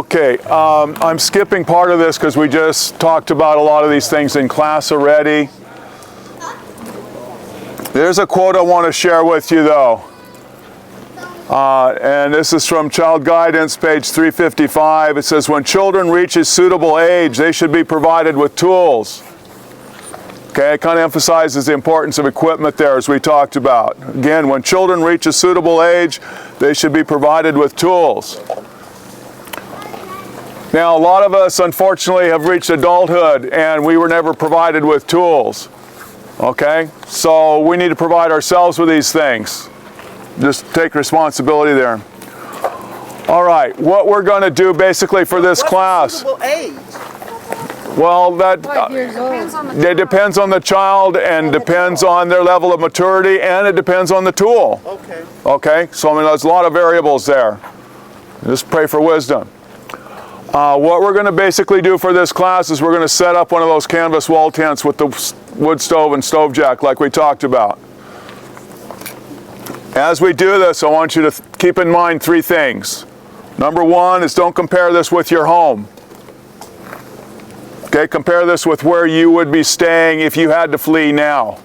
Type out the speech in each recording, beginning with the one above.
Okay, I'm skipping part of this because we just talked about a lot of these things in class already. There's a quote I want to share with you though. And this is from Child Guidance, page 355. It says, when children reach a suitable age, they should be provided with tools. Okay, it kind of emphasizes the importance of equipment there as we talked about. Again, when children reach a suitable age, they should be provided with tools. Now, a lot of us, unfortunately, have reached adulthood and we were never provided with tools. Okay, so we need to provide ourselves with these things. Just take responsibility there. All right, what we're going to do basically for this class. What's a suitable age? Well, that it depends on the child and depends on their level of maturity, and it depends on the tool. Okay. Okay, so I mean, there's a lot of variables there. Just pray for wisdom. What we're going to basically do for this class is we're going to set up one of those canvas wall tents with the wood stove and stove jack like we talked about. As we do this, I want you to keep in mind three things. Number one is don't compare this with your home. Okay, compare this with where you would be staying if you had to flee now.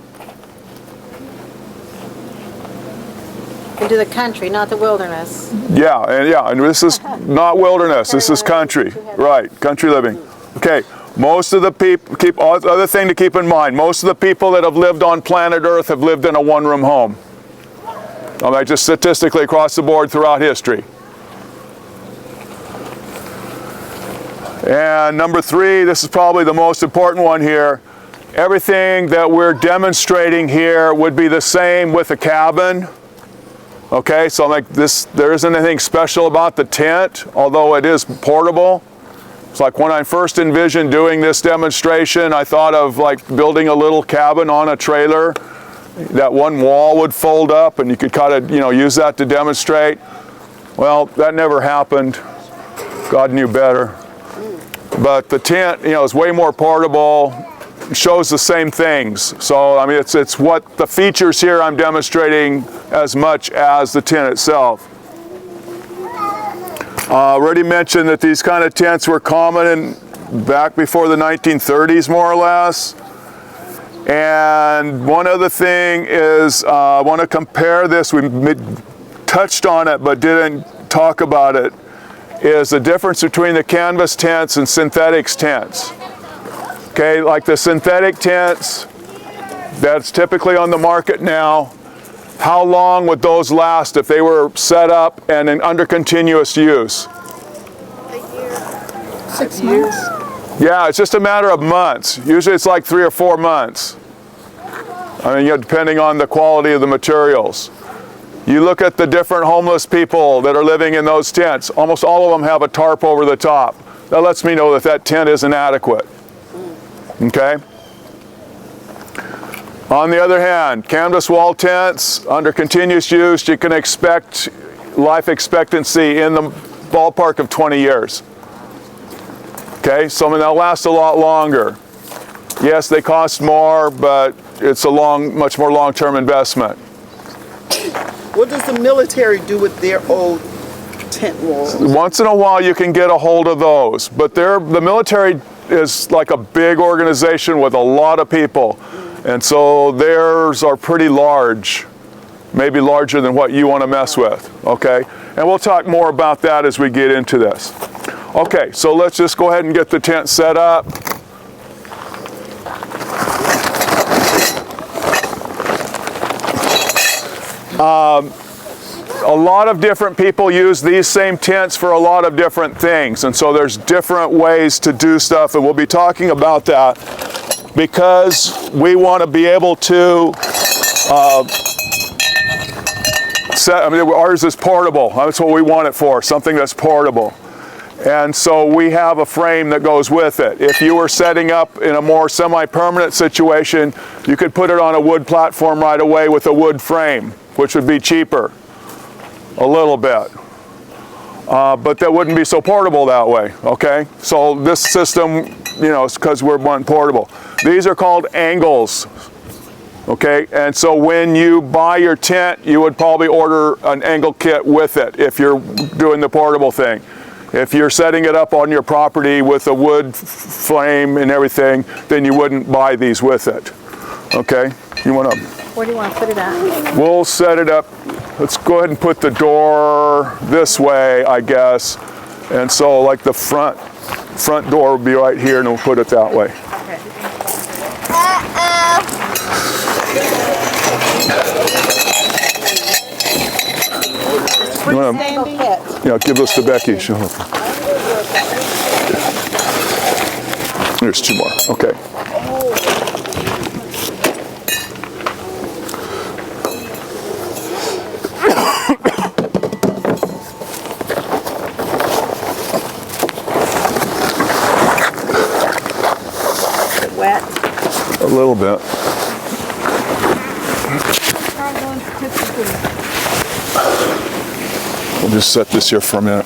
Into the country, not the wilderness. Yeah, and this is not wilderness, this is country. Right, country living. Okay, most of the people, other thing to keep in mind, most of the people that have lived on planet Earth have lived in a one-room home. I mean, just statistically across the board throughout history. And number three, this is probably the most important one here. Everything that we're demonstrating here would be the same with a cabin. Okay, so like this, there isn't anything special about the tent, although it is portable. It's like when I first envisioned doing this demonstration, I thought of like building a little cabin on a trailer. That one wall would fold up and you could kind of, use that to demonstrate. Well, that never happened. God knew better. But the tent, is way more portable, shows the same things. So, I mean, it's what the features here I'm demonstrating as much as the tent itself. Already mentioned that these kind of tents were common back before the 1930s, more or less. And one other thing is, I want to compare this, we touched on it but didn't talk about it, is the difference between the canvas tents and synthetics tents. Okay, like the synthetic tents that's typically on the market now, how long would those last if they were set up and under continuous use? A year. 6 years. Yeah, it's just a matter of months. Usually it's like 3 or 4 months. I mean, depending on the quality of the materials. You look at the different homeless people that are living in those tents, almost all of them have a tarp over the top. That lets me know that that tent isn't adequate. Okay? On the other hand, canvas wall tents, under continuous use, you can expect life expectancy in the ballpark of 20 years. Okay, so I mean, they'll last a lot longer. Yes, they cost more, but it's a much more long-term investment. What does the military do with their old tent walls? Once in a while you can get a hold of those, but the military is like a big organization with a lot of people, and so theirs are pretty large, maybe larger than what you want to mess with, okay? And we'll talk more about that as we get into this. Okay, so let's just go ahead and get the tent set up. A lot of different people use these same tents for a lot of different things, and so there's different ways to do stuff, and we'll be talking about that because we want to be able to ours is portable. That's what we want it for, something that's portable. And so we have a frame that goes with it. If you were setting up in a more semi-permanent situation, you could put it on a wood platform right away with a wood frame, which would be cheaper, a little bit. But that wouldn't be so portable that way, okay? So this system, is because we're portable. These are called angles, okay? And so when you buy your tent, you would probably order an angle kit with it if you're doing the portable thing. If you're setting it up on your property with a wood frame and everything, then you wouldn't buy these with it. Okay? You want to... Where do you want to put it at? We'll set it up. Let's go ahead and put the door this way, I guess. And so like the front door will be right here, and we'll put it that way. Okay. You wanna, yeah, give this to Becky. She'll help. There's two more. Okay. Wet. A little bit. We'll just set this here for a minute.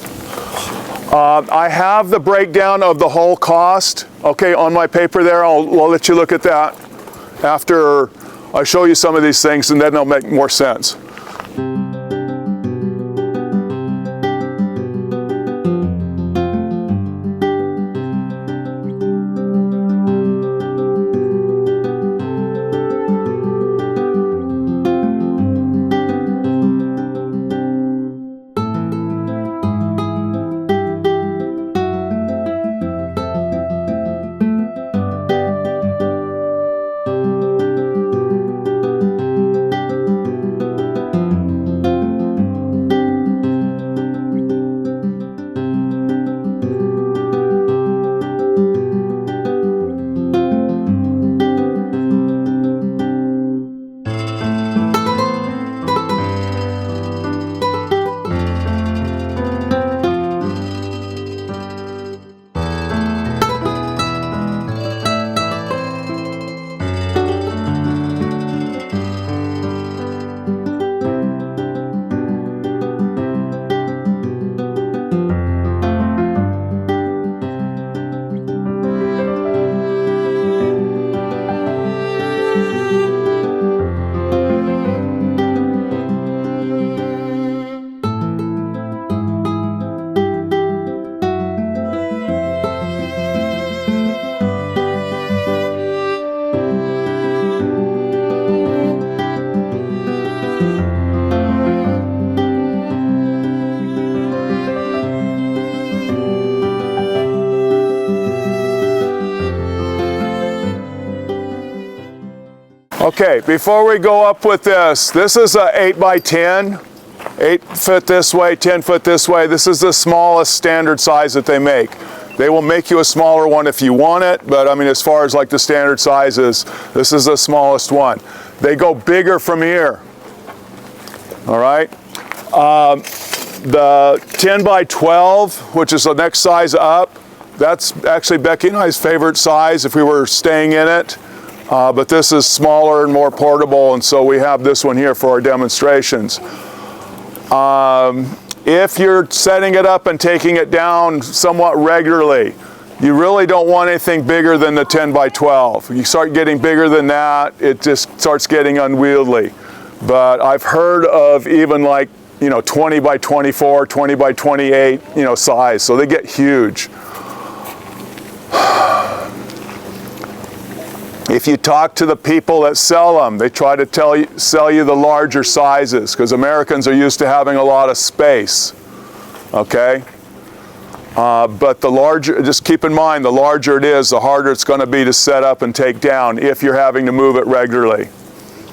I have the breakdown of the whole cost, okay, on my paper there. I'll let you look at that after I show you some of these things, and then it'll make more sense. Okay, before we go up with this is a 8 by 10, 8 foot this way, 10 foot this way. This is the smallest standard size that they make. They will make you a smaller one if you want it, but I mean, as far as like the standard sizes, this is the smallest one. They go bigger from here. All right. The 10 by 12, which is the next size up, that's actually Becky and I's favorite size if we were staying in it. But this is smaller and more portable, and so we have this one here for our demonstrations. If you're setting it up and taking it down somewhat regularly, you really don't want anything bigger than the 10 by 12. You start getting bigger than that, it just starts getting unwieldy. But I've heard of even like, 20 by 24, 20 by 28, size, so they get huge. If you talk to the people that sell them, they try to sell you the larger sizes, because Americans are used to having a lot of space, okay? But the larger, just keep in mind, the larger it is, the harder it's going to be to set up and take down if you're having to move it regularly.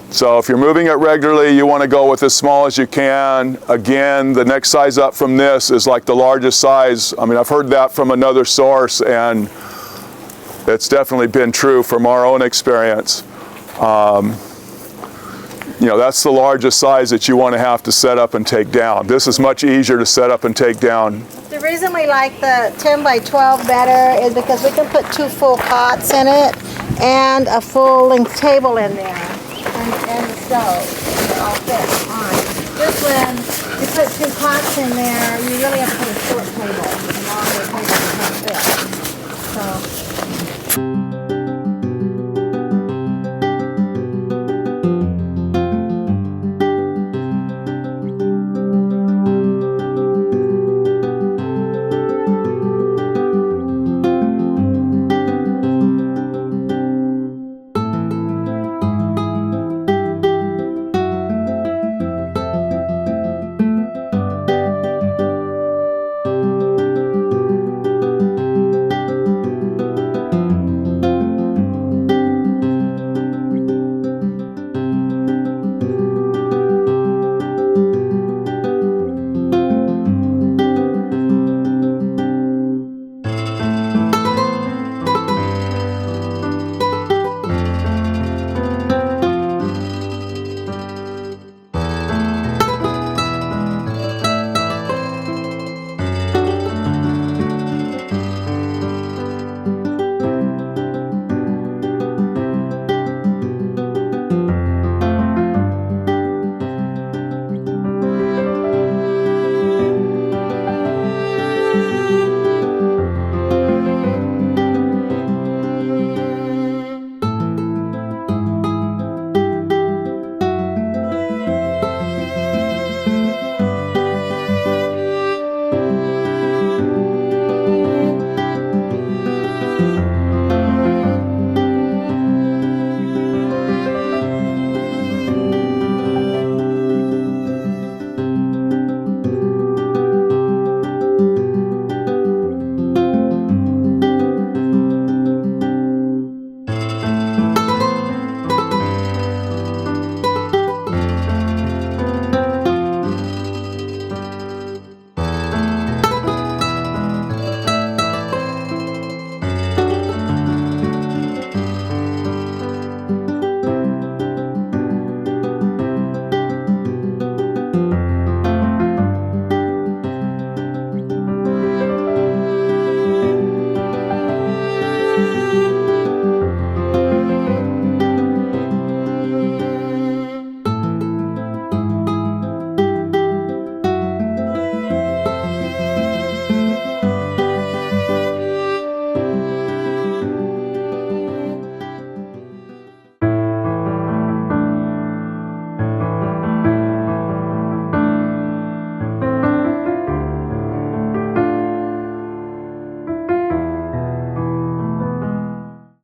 So if you're moving it regularly, you want to go with as small as you can. Again, the next size up from this is like the largest size. I mean, I've heard that from another source, and it's definitely been true from our own experience. That's the largest size that you want to have to set up and take down. This is much easier to set up and take down. The reason we like the 10 by 12 better is because we can put 2 full cots in it and a full-length table in there and the stove. It all fits on. Just when you put 2 cots in there, you really have to put a short table. A longer table does not fit. So.